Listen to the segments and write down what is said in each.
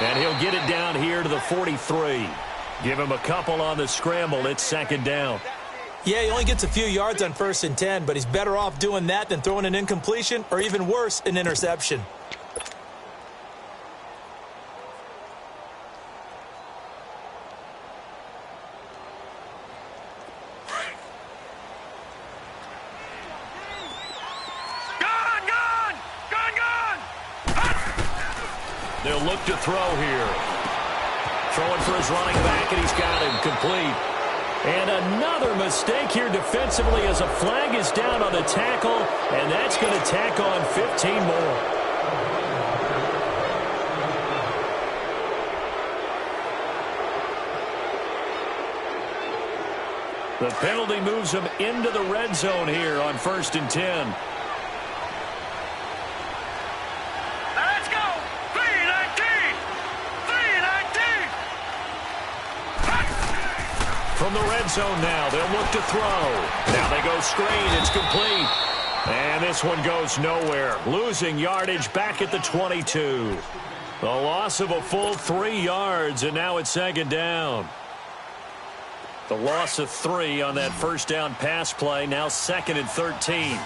And he'll get it down here to the 43. Give him a couple on the scramble. It's second down. Yeah, he only gets a few yards on 1st and 10, but he's better off doing that than throwing an incompletion or even worse, an interception. They'll look to throw here. Throwing for his running back, and he's got him complete. And another mistake here defensively as a flag is down on the tackle, and that's going to tack on 15 more. The penalty moves him into the red zone here on 1st and 10. From the red zone now, they'll look to throw. Now they go screen. It's complete. And this one goes nowhere. Losing yardage back at the 22. The loss of a full 3 yards, and now it's second down. The loss of 3 on that first down pass play. Now 2nd and 13. All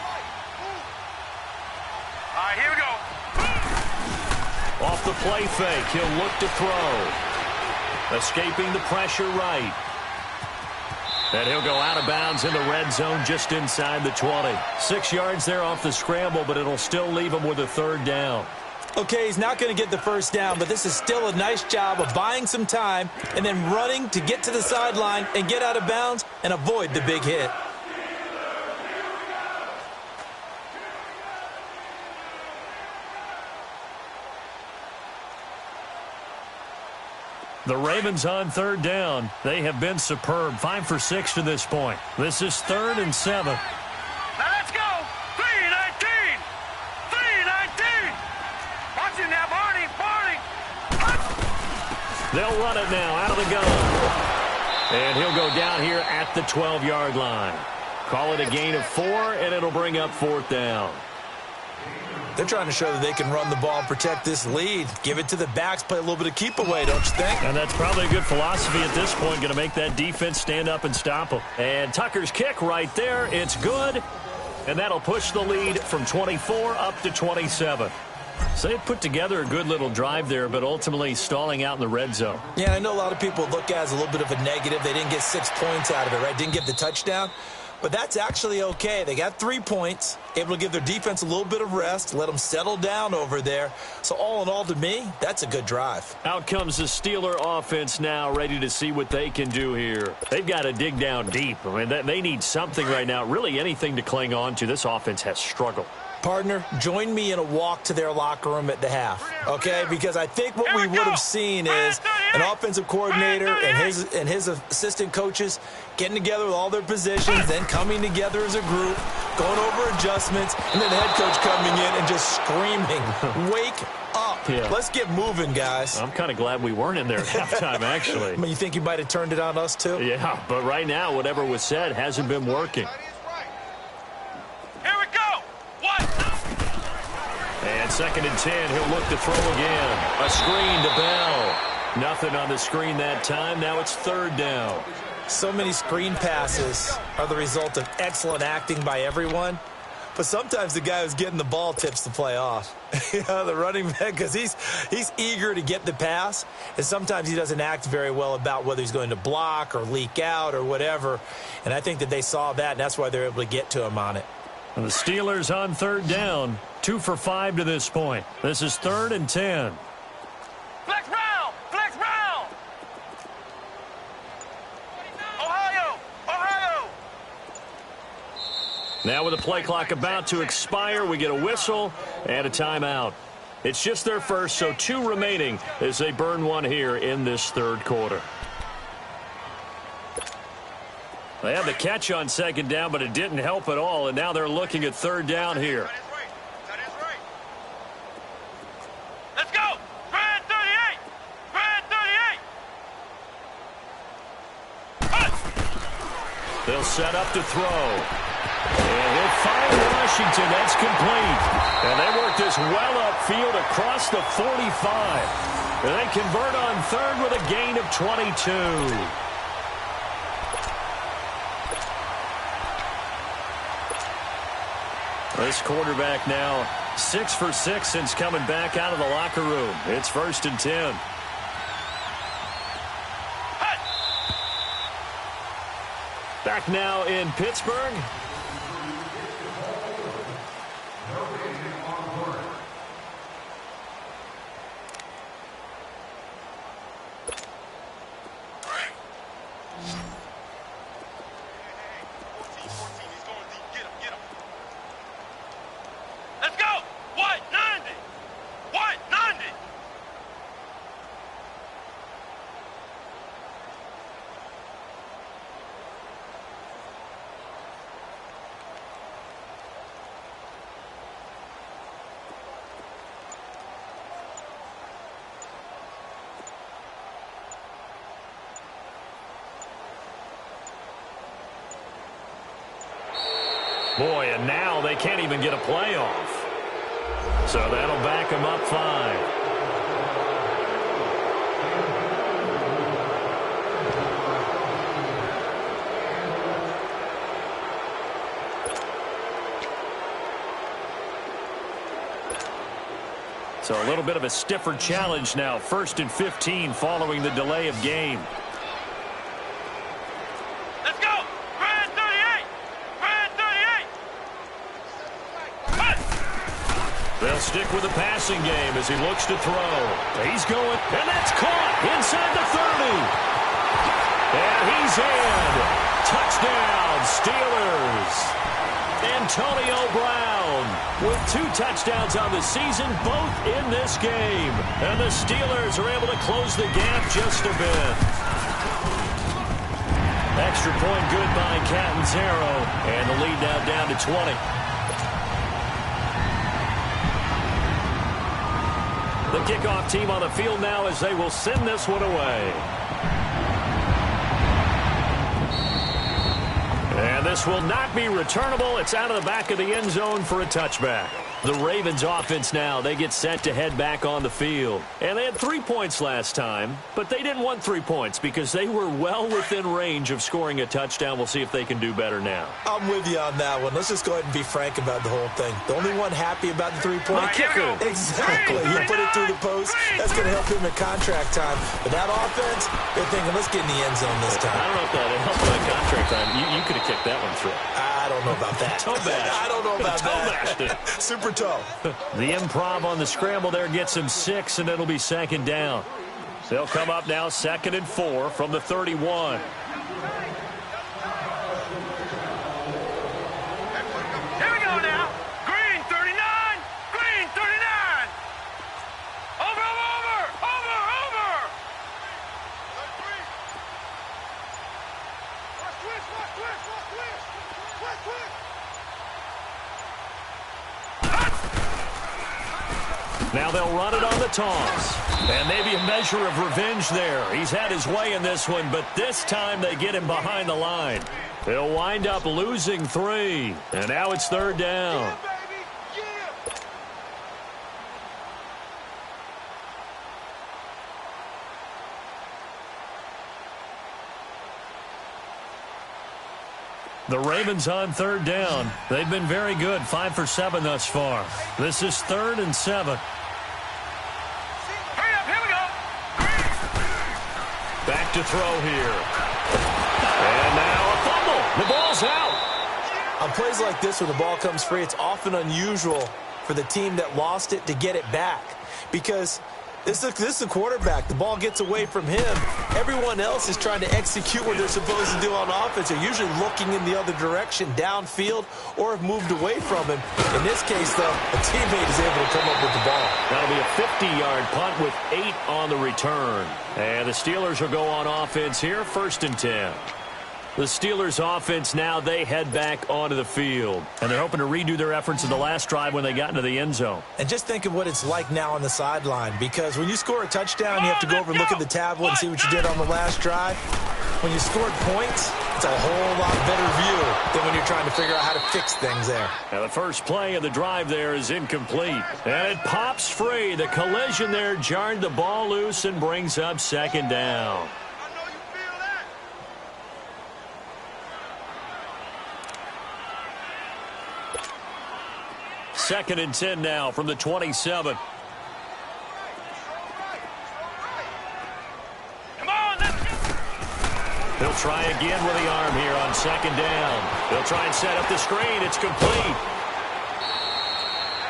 right, here we go. Off the play fake, he'll look to throw. Escaping the pressure right. And he'll go out of bounds in the red zone just inside the 20. 6 yards there off the scramble, but it'll still leave him with a 3rd down. Okay, he's not going to get the 1st down, but this is still a nice job of buying some time and then running to get to the sideline and get out of bounds and avoid the big hit. The Ravens on 3rd down. They have been superb. 5 for 6 to this point. This is 3rd and 7. Now let's go. 3-19. 3-19. Watch it now, Barney. They'll run it now out of the gun. And he'll go down here at the 12-yard line. Call it a gain of 4, and it'll bring up 4th down. They're trying to show that they can run the ball and protect this lead. Give it to the backs, play a little bit of keep away, don't you think? And that's probably a good philosophy at this point, going to make that defense stand up and stop them. And Tucker's kick right there, it's good. And that'll push the lead from 24 up to 27. So they put together a good little drive there, but ultimately stalling out in the red zone. Yeah, I know a lot of people look at it as a little bit of a negative. They didn't get 6 points out of it, right? Didn't get the touchdown. But that's actually okay. They got 3 points, able to give their defense a little bit of rest, let them settle down over there. So all in all, to me, that's a good drive. Out comes the Steeler offense now, ready to see what they can do here. They've got to dig down deep. I mean, they need something right now, really anything to cling on to. This offense has struggled. Partner, join me in a walk to their locker room at the half, okay? Because I think what we would have seen is an offensive coordinator and his assistant coaches getting together with all their positions, then coming together as a group, going over adjustments, and then the head coach coming in and just screaming, wake up. Yeah. Let's get moving, guys. I'm kind of glad we weren't in there at halftime, actually. I mean, you think you might have turned it on us, too? Yeah, but right now, whatever was said hasn't been working. And 2nd and 10, he'll look to throw again. A screen to Bell. Nothing on the screen that time. Now it's 3rd down. So many screen passes are the result of excellent acting by everyone. But sometimes the guy who's getting the ball tips the play off. The running back, because he's eager to get the pass. And sometimes he doesn't act very well about whether he's going to block or leak out or whatever. And I think that they saw that, and that's why they're able to get to him on it. And the Steelers on 3rd down. 2 for 5 to this point. This is 3rd and 10. Flex round! Flex round! Ohio! Now with the play clock about to expire, we get a whistle and a timeout. It's just their first, so 2 remaining as they burn one here in this 3rd quarter. They had the catch on 2nd down, but it didn't help at all, and now they're looking at 3rd down here. That is right. Let's go! Brad 38! Brad 38! They'll set up to throw. And he'll find Washington. That's complete. And they work this well upfield across the 45. And they convert on third with a gain of 22. This quarterback now 6 for 6 since coming back out of the locker room. It's 1st and 10. Back now in Pittsburgh. Boy, and now they can't even get a playoff. So that'll back them up 5. So a little bit of a stiffer challenge now. 1st and 15 following the delay of game. They'll stick with the passing game as he looks to throw. He's going, and that's caught inside the 30. And he's in. Touchdown, Steelers. Antonio Brown with 2 touchdowns on the season, both in this game. And the Steelers are able to close the gap just a bit. Extra point good by Catanzaro. And the lead now down to 20. The kickoff team on the field now as they will send this one away. And this will not be returnable. It's out of the back of the end zone for a touchback. The Ravens offense now, they get set to head back on the field. And they had 3 points last time, but they didn't want 3 points because they were well within range of scoring a touchdown. We'll see if they can do better now. I'm with you on that one. Let's just go ahead and be frank about the whole thing. The only one happy about the 3-point kicker. Exactly. He put it through the post. That's going to help him at contract time. But that offense, they're thinking, let's get in the end zone this time. I don't know if that helped my contract time. You could have kicked that one through. I don't know about that. Toe bash. I don't know about that. Super toe. The improv on the scramble there gets him 6, and it'll be 2nd down. They'll come up now 2nd and 4 from the 31. Here we go now. Green 39. Green 39. Over. Now they'll run it on the toss. And maybe a measure of revenge there. He's had his way in this one, but this time they get him behind the line. They'll wind up losing 3. And now it's 3rd down. The Ravens on 3rd down. They've been very good, 5 for 7 thus far. This is 3rd and 7. Hurry up, here we go. Back to throw here. And now a fumble. The ball's out. On plays like this where the ball comes free, it's often unusual for the team that lost it to get it back. Because this is a quarterback. The ball gets away from him. Everyone else is trying to execute what they're supposed to do on offense. They're usually looking in the other direction, downfield, or have moved away from him. In this case, though, a teammate is able to come up with the ball. That'll be a 50-yard punt with 8 on the return. And the Steelers will go on offense here, 1st and 10. The Steelers offense now, they head back onto the field. And they're hoping to redo their efforts in the last drive when they got into the end zone. And just think of what it's like now on the sideline. Because when you score a touchdown, you have to go over and look at the tablet and see what you did on the last drive. when you scored points, it's a whole lot better view than when you're trying to figure out how to fix things there. Now the first play of the drive there is incomplete. And it pops free. The collision there jarred the ball loose and brings up second down. Second and 10 now from the 27. Come on, let's go. He'll try again with the arm here on second down. He'll try and set up the screen. It's complete.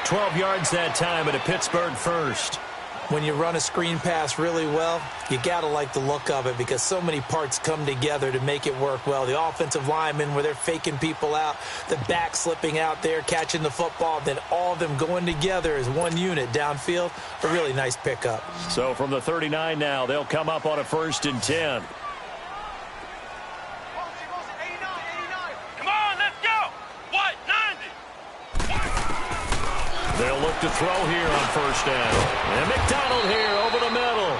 12 yards that time at a Pittsburgh first. When you run a screen pass really well, you got to like the look of it because so many parts come together to make it work well. The offensive linemen, where they're faking people out, the back slipping out there, catching the football, then all of them going together as one unit downfield. A really nice pickup. So from the 39 now, they'll come up on a 1st and 10. Come on, let's go. What? 90. They'll look to throw here on first down. And McDonald here over the middle.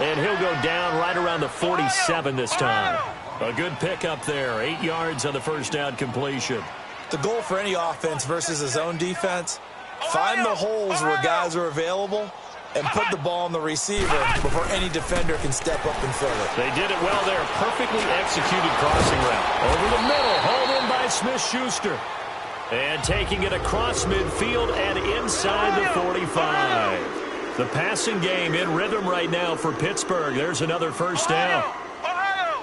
And he'll go down right around the 47 this time. A good pickup there. 8 yards on the first down completion. The goal for any offense versus a zone defense, find the holes where guys are available and put the ball on the receiver before any defender can step up and fill it. They did it well there. Perfectly executed crossing route. Over the middle. Hauled in by Smith-Schuster. And taking it across midfield and inside the 45. The passing game in rhythm right now for Pittsburgh. There's another first down. Ohio.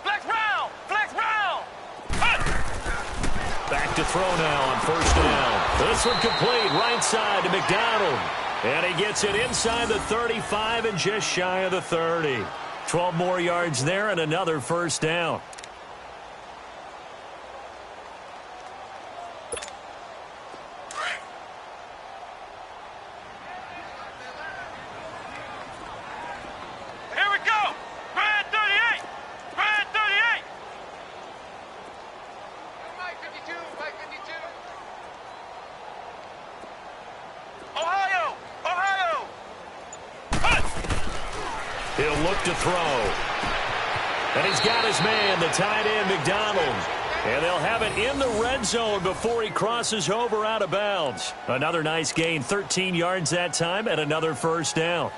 Flex round. Flex round. Back to throw now on first down. This one complete right side to McDonald. And he gets it inside the 35 and just shy of the 30. 12 more yards there and another first down. He'll look to throw. And he's got his man, the tight end, McDonald. And they'll have it in the red zone before he crosses over out of bounds. Another nice gain, 13 yards that time, and another first down.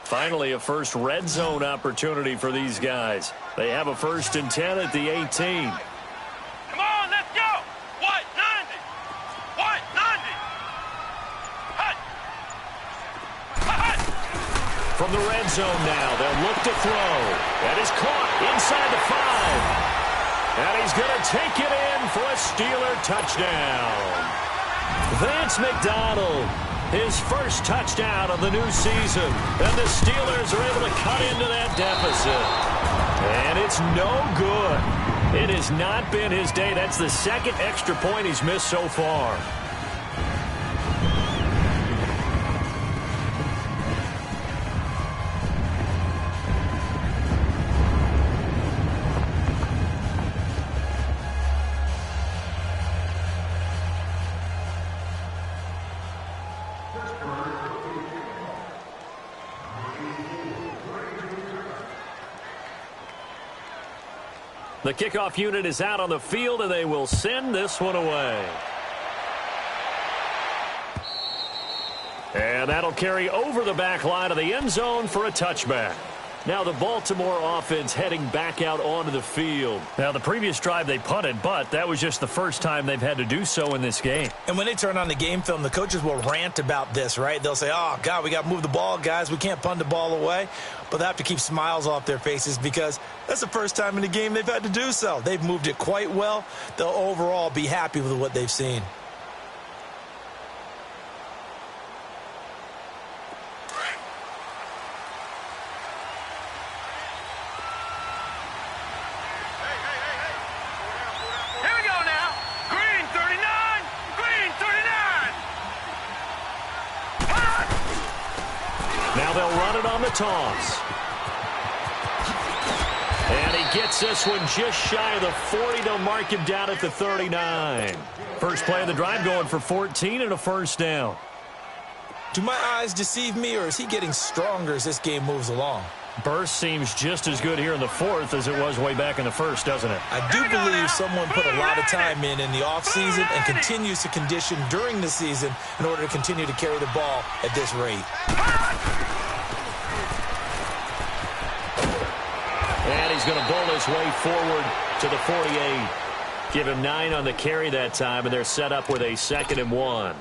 Finally, a first red zone opportunity for these guys. They have a 1st and 10 at the 18. Come on, let's go. What? 90. What? 90. Hut. Hut. From the red zone now, they'll look to throw. That is caught inside the 5. And he's going to take it in for a Steeler touchdown. Vance McDonald. His first touchdown of the new season. And the Steelers are able to cut into that deficit. And it's no good. It has not been his day. That's the second extra point he's missed so far. The kickoff unit is out on the field, and they will send this one away. And that'll carry over the back line of the end zone for a touchback. Now the Baltimore offense heading back out onto the field. Now the previous drive they punted, but that was just the first time they've had to do so in this game. And when they turn on the game film, the coaches will rant about this, right? They'll say, oh, God, we got to move the ball, guys. We can't punt the ball away. But they have to keep smiles off their faces because that's the first time in the game they've had to do so. They've moved it quite well. They'll overall be happy with what they've seen. Now they'll run it on the toss. And he gets this one just shy of the 40. They'll mark him down at the 39. First play of the drive going for 14 and a first down. Do my eyes deceive me, or is he getting stronger as this game moves along? Burst seems just as good here in the fourth as it was way back in the first, doesn't it? I do believe someone put a lot of time in the offseason and continues to condition during the season in order to continue to carry the ball at this rate. And he's going to bowl his way forward to the 48. Give him 9 on the carry that time, and they're set up with a 2nd and 1.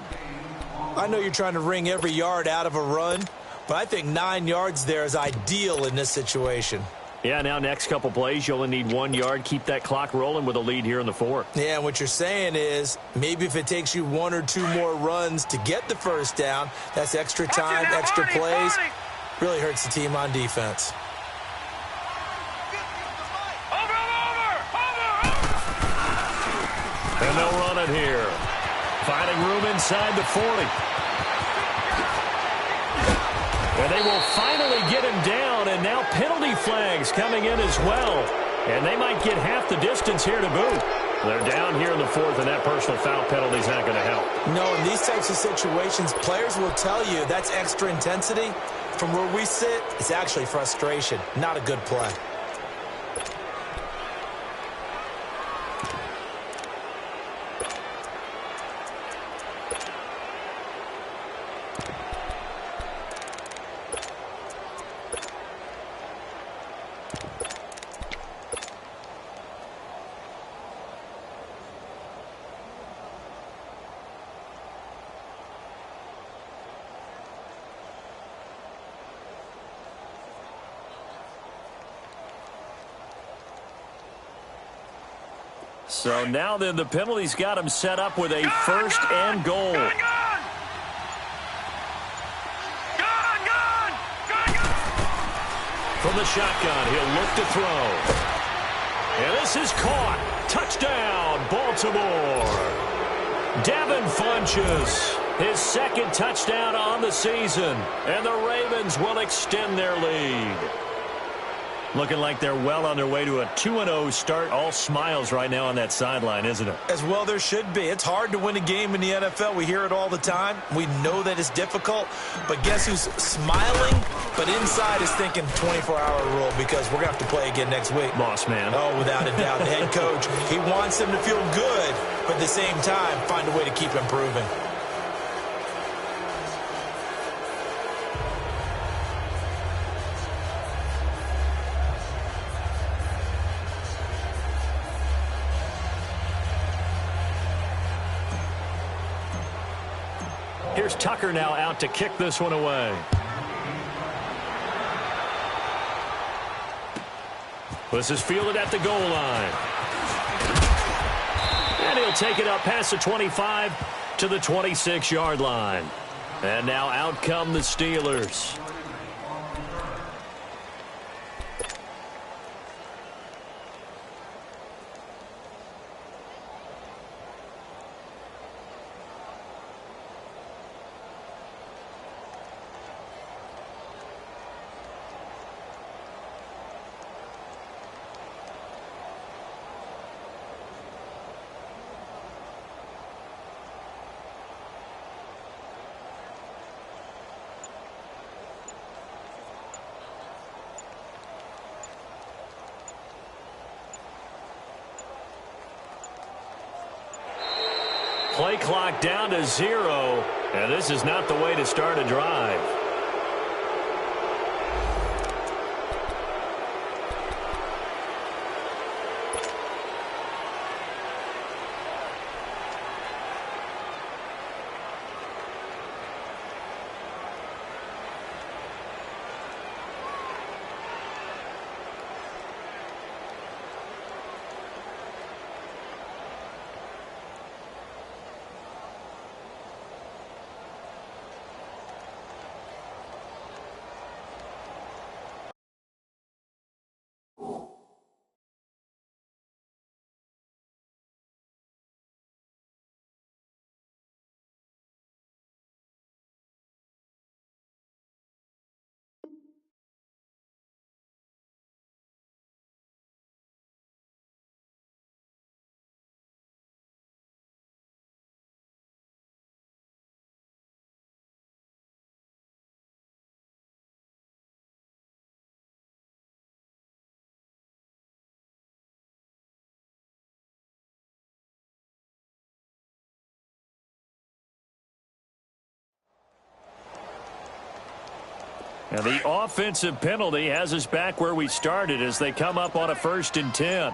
I know you're trying to wring every yard out of a run, but I think 9 yards there is ideal in this situation. Yeah, now next couple plays, you only need 1 yard. Keep that clock rolling with a lead here in the fourth. Yeah, and what you're saying is maybe if it takes you 1 or 2 more runs to get the first down, that's extra time, extra plays. Really hurts the team on defense. And they'll run it here. Finding room inside the 40. And they will finally get him down, and now penalty flags coming in as well. And they might get half the distance here to boot. They're down here in the fourth, and that personal foul penalty is not going to help. No, in these types of situations, players will tell you that's extra intensity. From where we sit, it's actually frustration, not a good play. So now then the penalty's got him set up with a first and goal. From the shotgun, he'll look to throw. And this is caught. Touchdown, Baltimore. Devin Funchess, his 2nd touchdown on the season. And the Ravens will extend their lead. Looking like they're well on their way to a 2-0 start. All smiles right now on that sideline, isn't it? As well there should be. It's hard to win a game in the NFL. We hear it all the time. We know that it's difficult. But guess who's smiling? But inside is thinking 24-hour rule because we're going to have to play again next week. Boss man. Oh, without a doubt. The head coach, he wants them to feel good, but at the same time, find a way to keep improving. Here's Tucker now out to kick this one away. This is fielded at the goal line. And he'll take it up past the 25 to the 26-yard line. And now out come the Steelers. Play clock down to 0, and this is not the way to start a drive. And the offensive penalty has us back where we started as they come up on a 1st and 10.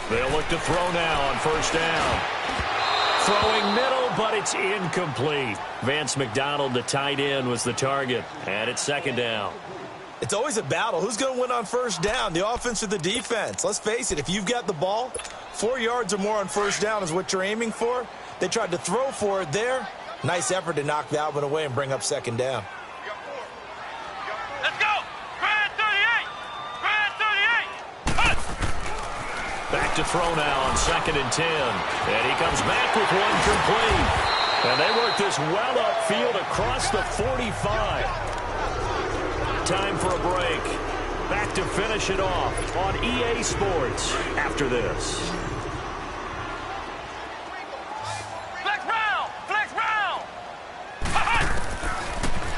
They'll look to throw now on 1st down. Throwing middle, but it's incomplete. Vance McDonald, the tight end, was the target. And it's 2nd down. It's always a battle. Who's going to win on 1st down, the offense or the defense? Let's face it, if you've got the ball, 4 yards or more on 1st down is what you're aiming for. They tried to throw for it there. Nice effort to knock that one away and bring up 2nd down. Let's go! Brad 38! Brad 38! Back to throw now on 2nd and 10. And he comes back with one complete. And they work this well upfield across the 45. Time for a break. Back to finish it off on EA Sports after this. Flex round! Flex round!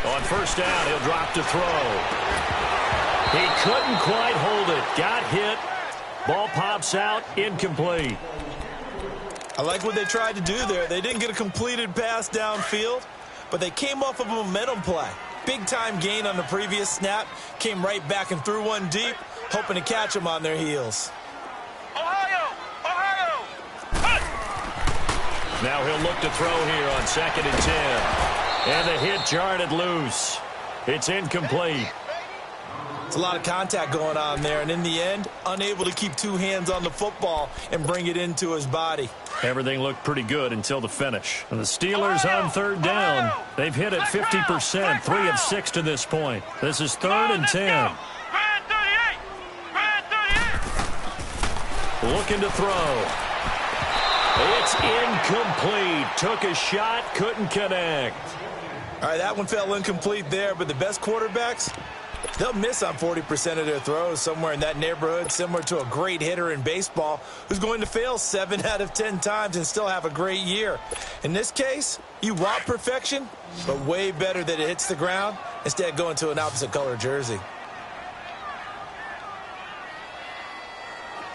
On 1st down, he'll drop to throw. He couldn't quite hold it. Got hit. Ball pops out. Incomplete. I like what they tried to do there. They didn't get a completed pass downfield, but they came off of a momentum play. Big-time gain on the previous snap. Came right back and threw one deep, hoping to catch them on their heels. Ohio! Ohio! Now he'll look to throw here on 2nd and 10. And the hit jarred it loose. It's incomplete. It's a lot of contact going on there, and in the end, unable to keep 2 hands on the football and bring it into his body. Everything looked pretty good until the finish. And the Steelers on 3rd down. They've hit it 50%, 3 of 6 to this point. This is 3rd and 10. Brad 38! Brad 38! Looking to throw. It's incomplete. Took a shot, couldn't connect. All right, that one fell incomplete there, but the best quarterbacks, they'll miss on 40% of their throws, somewhere in that neighborhood, similar to a great hitter in baseball who's going to fail 7 out of 10 times and still have a great year. In this case, you want perfection, but way better that it hits the ground instead of going to an opposite color jersey.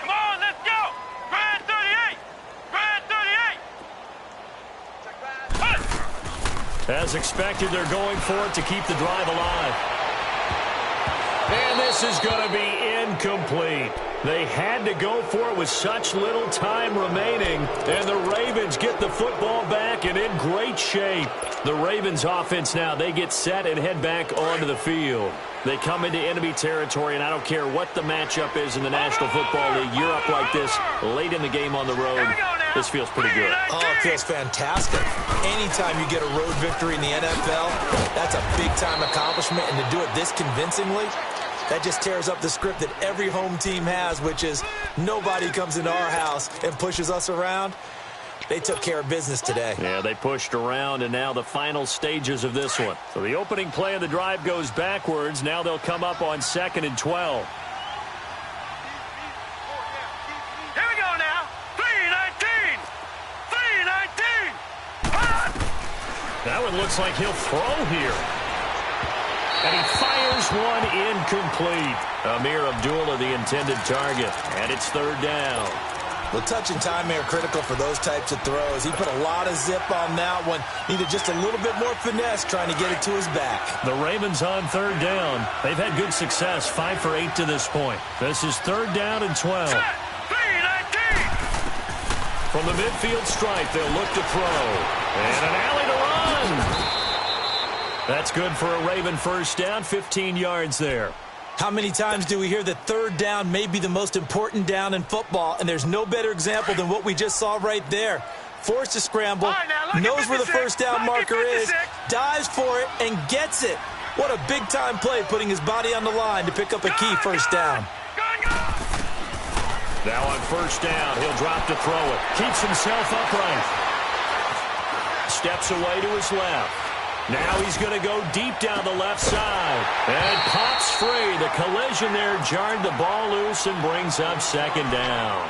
Come on, let's go! Brad 38! Brad 38! As expected, they're going for it to keep the drive alive. And this is going to be incomplete. They had to go for it with such little time remaining, and the Ravens get the football back and in great shape. The Ravens offense now, they get set and head back onto the field. They come into enemy territory, and I don't care what the matchup is in the National Football League. You're up like this late in the game on the road. This feels pretty good. Oh, it feels fantastic. Anytime you get a road victory in the NFL, that's a big-time accomplishment, and to do it this convincingly, that just tears up the script that every home team has, which is nobody comes into our house and pushes us around. They took care of business today. Yeah, they pushed around, and now the final stages of this one. So the opening play of the drive goes backwards. Now they'll come up on 2nd and 12. Here we go now! 3-19! 3-19! That one looks like he'll throw here. And he fires one incomplete. Amir Abdullah, the intended target. And it's 3rd down. Well, touch and time are critical for those types of throws. He put a lot of zip on that one. Needed just a little bit more finesse trying to get it to his back. The Ravens on 3rd down. They've had good success, 5 for 8 to this point. This is 3rd down and 12. 3-19! From the midfield stripe, they'll look to throw. And an alley to run. That's good for a Raven 1st down, 15 yards there. How many times do we hear that 3rd down may be the most important down in football, and there's no better example than what we just saw right there. Forced to scramble, knows where the 1st down marker is, dives for it, and gets it. What a big-time play, putting his body on the line to pick up a key 1st down. Now on 1st down, he'll drop to throw it. Keeps himself upright. Steps away to his left. Now he's going to go deep down the left side. And pops free. The collision there jarred the ball loose and brings up 2nd down.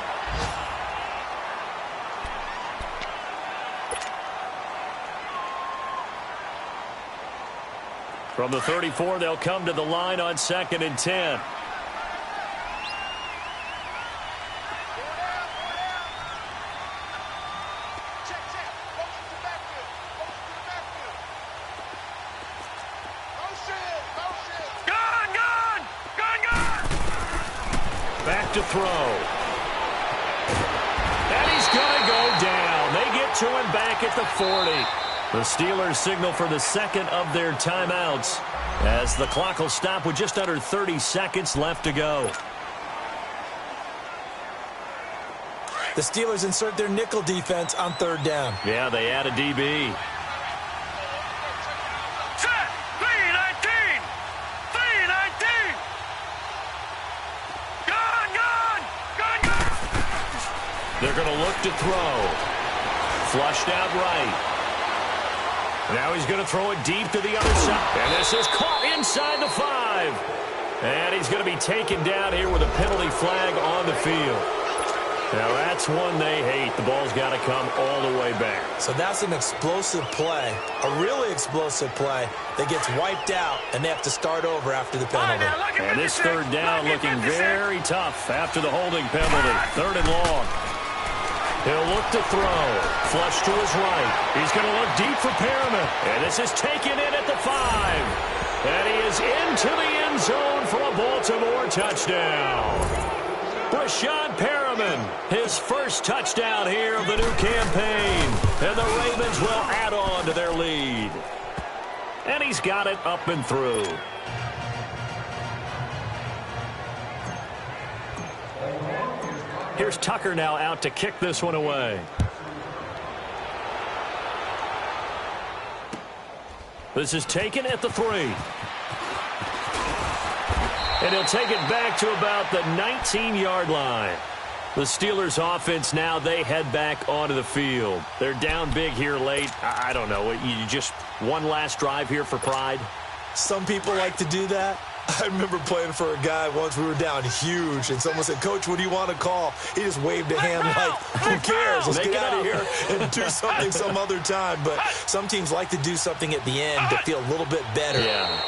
From the 34, they'll come to the line on 2nd and 10. back to throw. And he's going to go down. They get to him back at the 40. The Steelers signal for the second of their timeouts as the clock will stop with just under 30 seconds left to go. The Steelers insert their nickel defense on third down. Yeah, they add a DB. Set. 319. 319. Gone, gone. Gone, gone. They're going to look to throw. Flushed out right. Now he's going to throw it deep to the other side. And this is caught inside the 5. And he's going to be taken down here with a penalty flag on the field. Now that's one they hate. The ball's got to come all the way back. So that's an explosive play, a really explosive play that gets wiped out, and they have to start over after the penalty. And this third down looking very tough after the holding penalty. Third and long. He'll look to throw. Flush to his right. He's going to look deep for Perriman. And this is taken in at the 5. And he is into the end zone for a Baltimore touchdown. Brashad Perriman, his first touchdown here of the new campaign. And the Ravens will add on to their lead. And he's got it up and through. Here's Tucker now out to kick this one away. This is taken at the 3. And he'll take it back to about the 19-yard line. The Steelers offense now, they head back onto the field. They're down big here late. I don't know. You just one last drive here for pride? Some people like to do that. I remember playing for a guy once. We were down huge, and someone said, "Coach, what do you want to call?" He just waved a hand like, "Who cares? Let's get out of here and do something some other time." But some teams like to do something at the end to feel a little bit better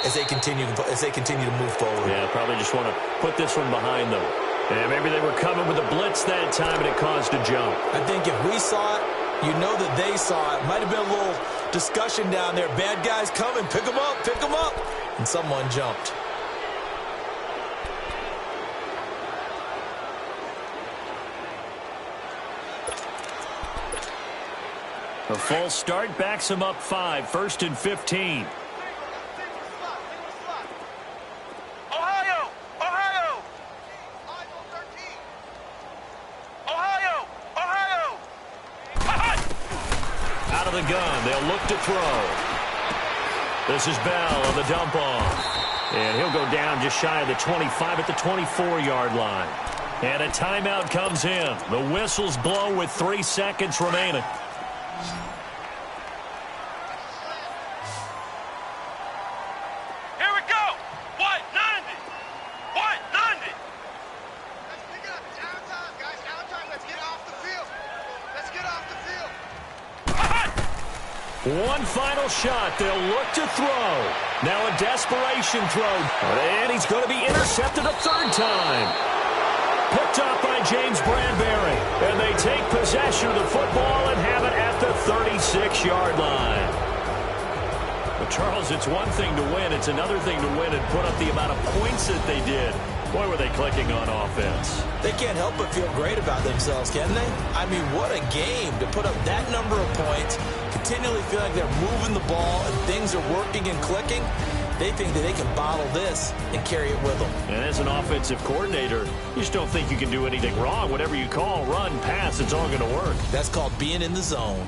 as they continue to move forward. Yeah, probably just want to put this one behind them. And maybe they were coming with a blitz that time, and it caused a jump. I think if we saw it, you know that they saw it. Might have been a little discussion down there. Bad guys coming. Pick them up. Pick them up. And someone jumped. A full start backs him up 5, 1st and 15. Ohio! Ohio! Ohio! Ohio! Out of the gun, they'll look to throw. This is Bell on the dump off. And he'll go down just shy of the 25 at the 24-yard line. And a timeout comes in. The whistles blow with 3 seconds remaining. Here we go! What? 90! What? 90! Let's pick it up. Downtime, guys. Downtime. Let's get off the field. Let's get off the field. One final shot. They'll look to throw. Now a desperation throw. And he's going to be intercepted a 3rd time. Picked up by James Bradbury. And they take possession of the football and have it at the 36-yard line. But Charles, it's one thing to win. It's another thing to win and put up the amount of points that they did. Boy, were they clicking on offense. They can't help but feel great about themselves, can they? I mean, what a game to put up that number of points, continually feel like they're moving the ball and things are working and clicking. They think that they can bottle this and carry it with them. And as an offensive coordinator, you just don't think you can do anything wrong. Whatever you call, run, pass, it's all going to work. That's called being in the zone.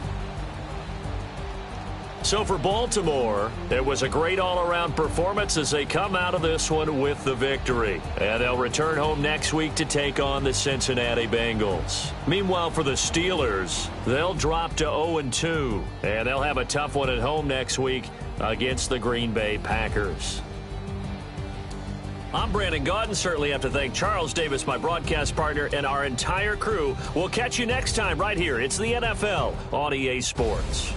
So for Baltimore, it was a great all-around performance as they come out of this one with the victory. And they'll return home next week to take on the Cincinnati Bengals. Meanwhile, for the Steelers, they'll drop to 0-2. And they'll have a tough one at home next week against the Green Bay Packers. I'm Brandon Gaudin. Certainly have to thank Charles Davis, my broadcast partner, and our entire crew. We'll catch you next time right here. It's the NFL on EA Sports.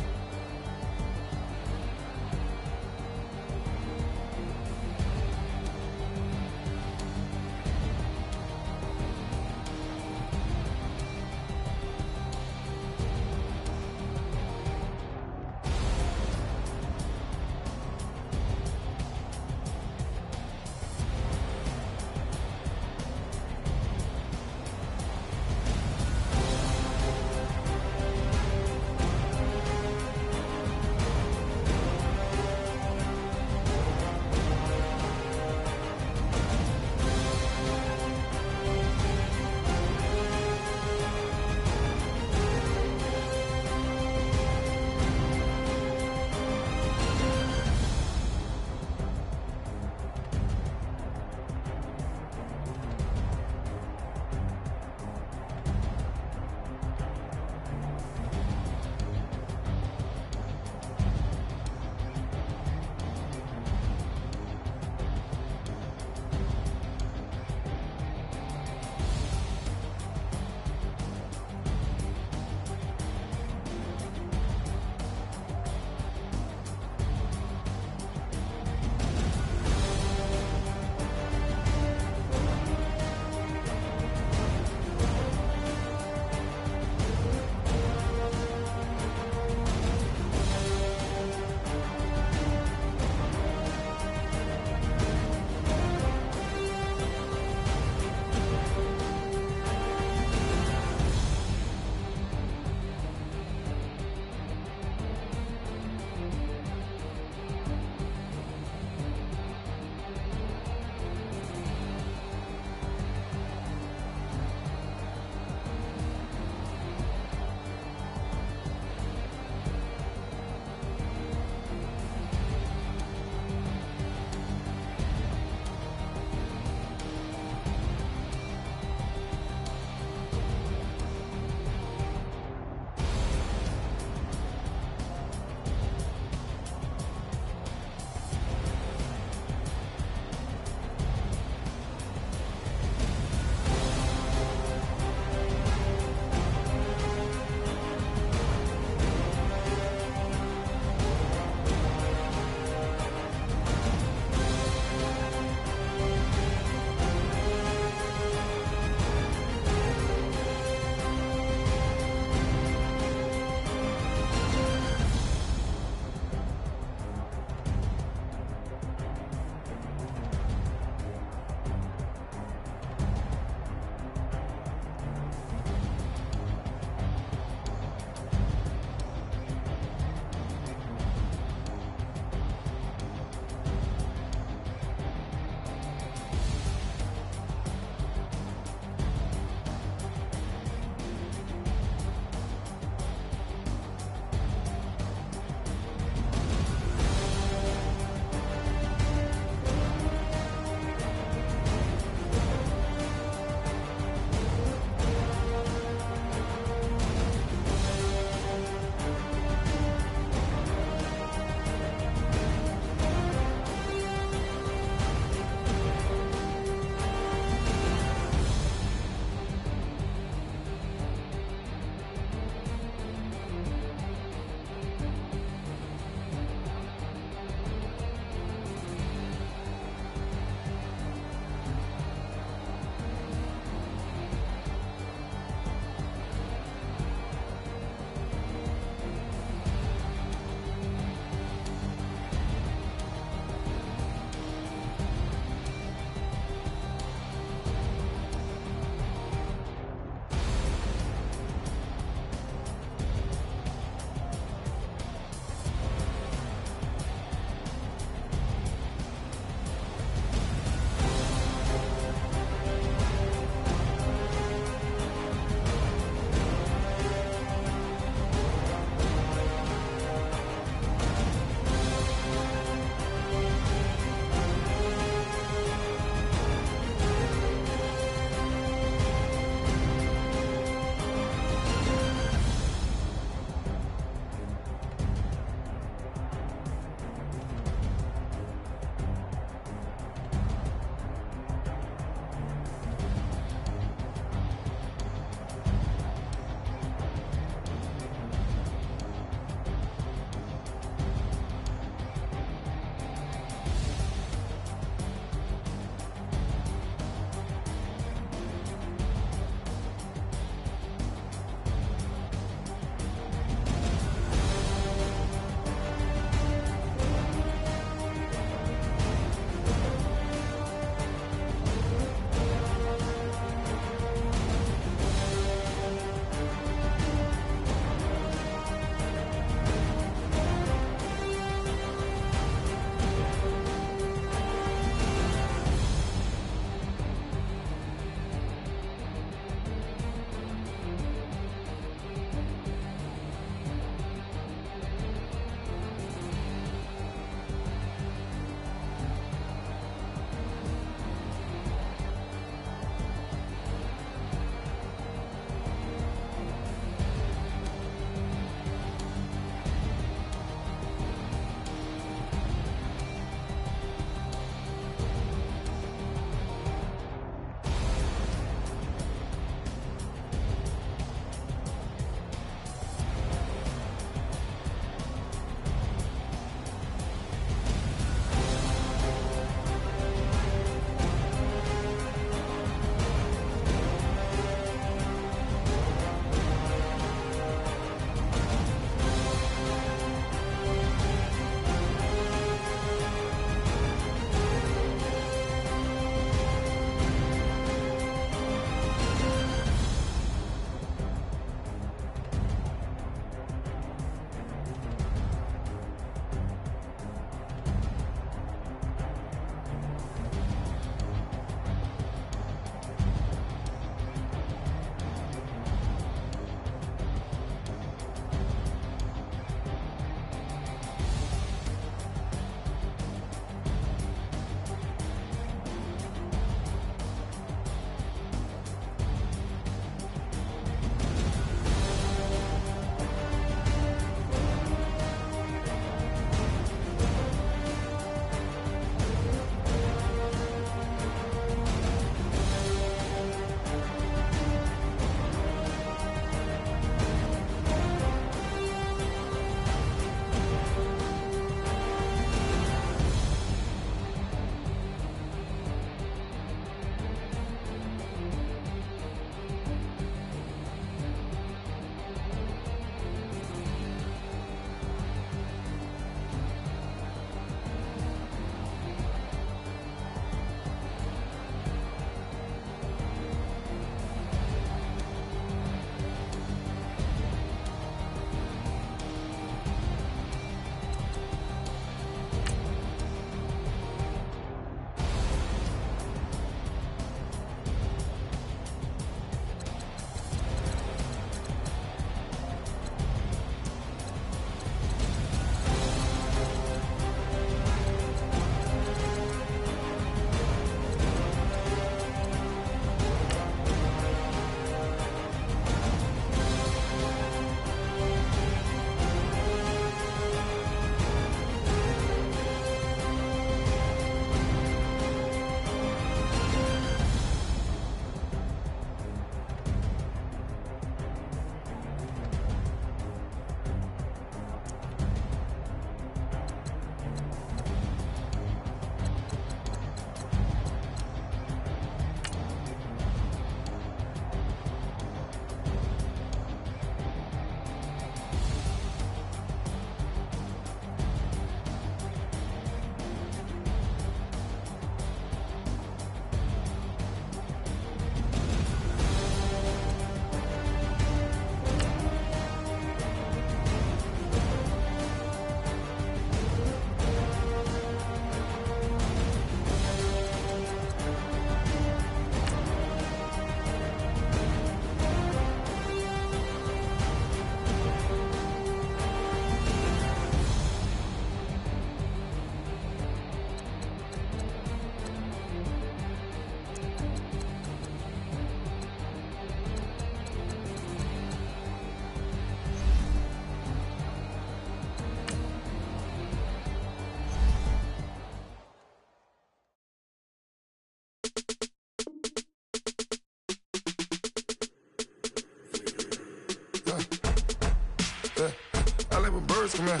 come in.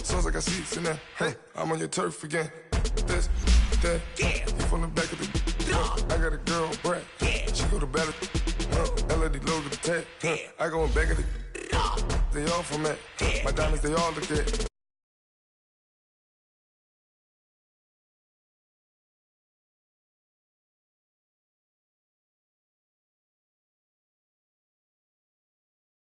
Soon as I got seats in there, hey, I'm on your turf again. This, that, you from the back of the. I got a girl, Brad. She go to battle. LED logo the tag. I go in back of the. They all from that. My diamonds, they all look at.